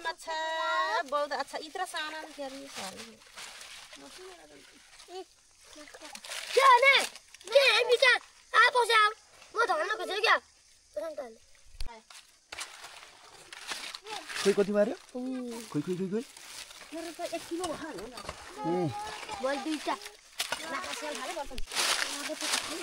माछा बहुत अच्छा इतना साना क्या रही है क्या ने ये बिचा आ पोसा म धन्न खोज्यो क्या कोही कति मार्यो कोही मेरो त 1 किलो भयो ए बल दुईटा नाका सेल खाले बर्तन अब त खाली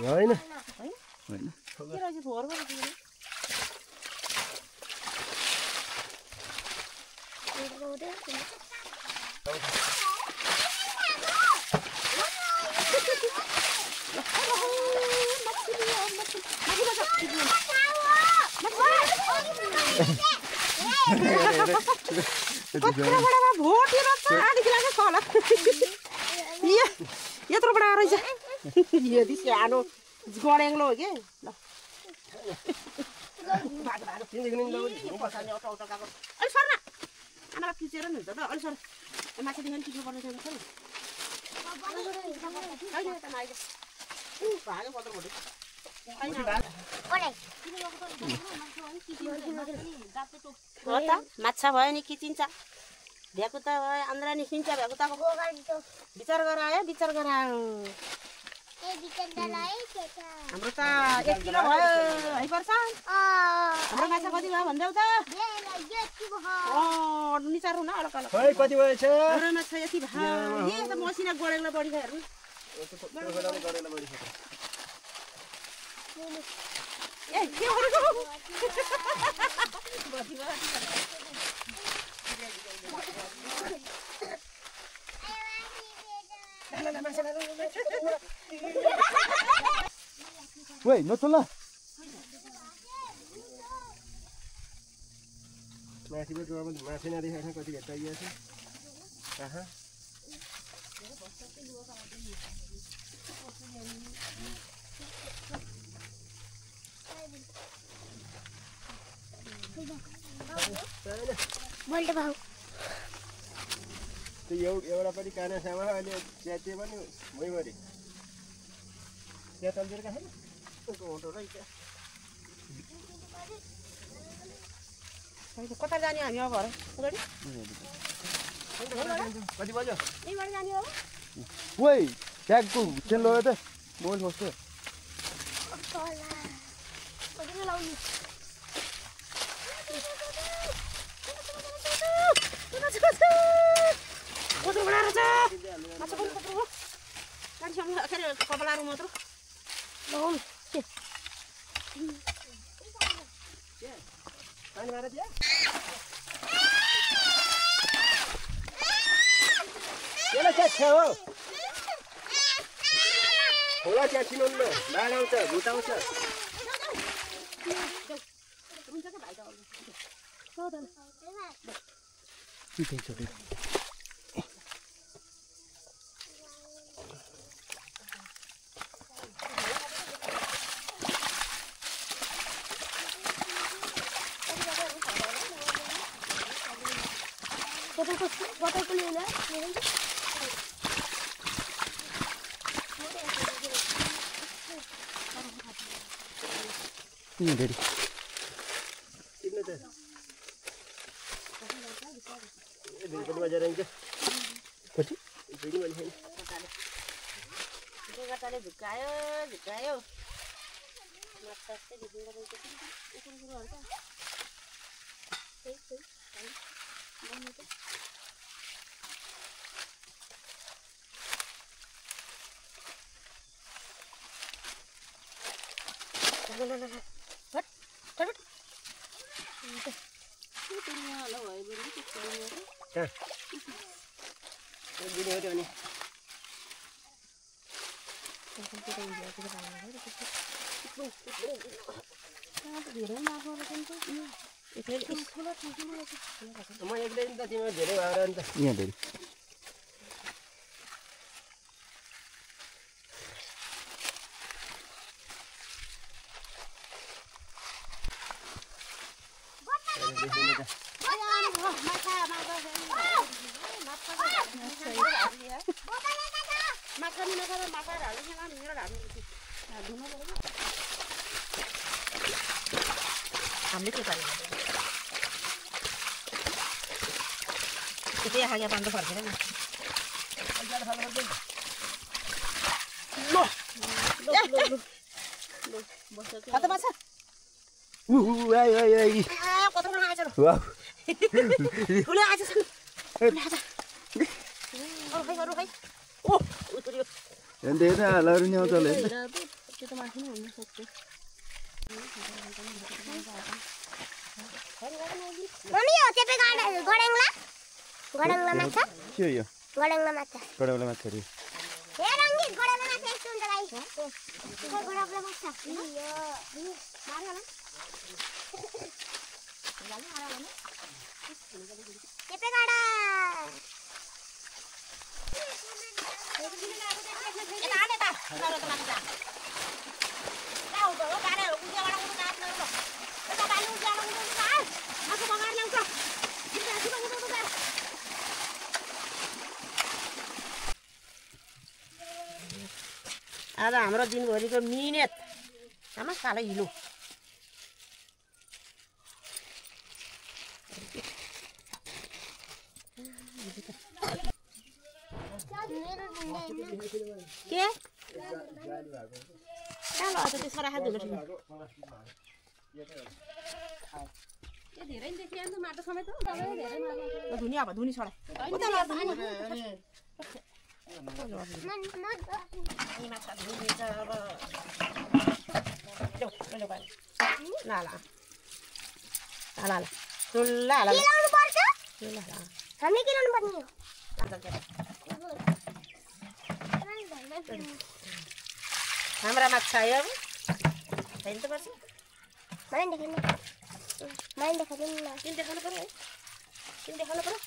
होइन यत्रो बडा रहेछ यदि सानो गडेङ्लो हो के ल अलि सर न आमालाई पिचेर नि हुन्छ त अलि सर माछादेखि टिप्नु पर्ने छैन माछा भयो नि किचिन्छ भ्याकुता भयो आन्द्रा निस्किन्छ भ्याकुताको विचार गरायो हाम्रो त 1 किलो भयो है पर्छ हाम्रो माछा कति भयो भन्देऊ त निचार हुन अलग अलग खै कति भएछ हाम्रो माछा यति भयो यही त मसिना गोडेङ्ला बढी छ हेर्नु ए के गरेको ओइ नचल माथिबाट माथि नदेखाएको कति भेट्टाइएको छ कहाँ बोल्टे भाउ त्यो एउटा पनि काना सामा अहिले च्याते पनि भइभरि त्यहाँ तलतिर कहाँ घोटो रहेछ कता जाने हामी अब घर कति बज्यो यहीँबाट जाने हो ओइ ट्यागको चेन लग्यो त मोबाइल खोज्छु कत्रो बनाएर छ माछा पनि कत्रो हो गाडीसम्म अखेर कपलाहरू मात्र पानी मार दिया होला त्यहाँ चिनाउनु न बाढ आउँछ भुत आउँछ बोतलको लिएर धेरै टिप्नु त भिडियो बजार आइन्छ कति भिडियो भने छैन गोगाटाले झुक्कायो झुक्कायो माछा चाहिँ भिडियो गरेको उकुर हाल्छ भिडियो हेऱ्यो भने म एक्लै नि त तिम्रो धेरै भएर नि त यहाँ धेरै हामीले के पानी त्यही खागे पानी त फर्केन नि कता माछा आयो आयो आयो कत्रो आएछ र वाउ ठुलो आएछ अरू खै ओ उत्रियो हेर्दै हेर्दा हालहरू नि आउँछ होला हेर्दा त्यो त माथि नै हुनु सक्छ मम्मी हो त्यो गडङला गडङला माछा के हो यो गडङला माछा कडौला माछा रे हे रङ्गी गडङला माछा यस्तो हुन्छ गाइस गडङला माछा यो मार्यो होला गाली मार्यो होला टेपेगाडा आज हाम्रो दिनभरिको मिहिनेत आमा कालो हिलो के कालो आज त्यसमा राखेर धुनु धेरै देखियो नि माटो समेत धुनी अब धुनी छोडा हाम्रा माछा आयो अब छैन त पर्छ माइन देखाउनु पर्यो है किन देखाउनु पर्यो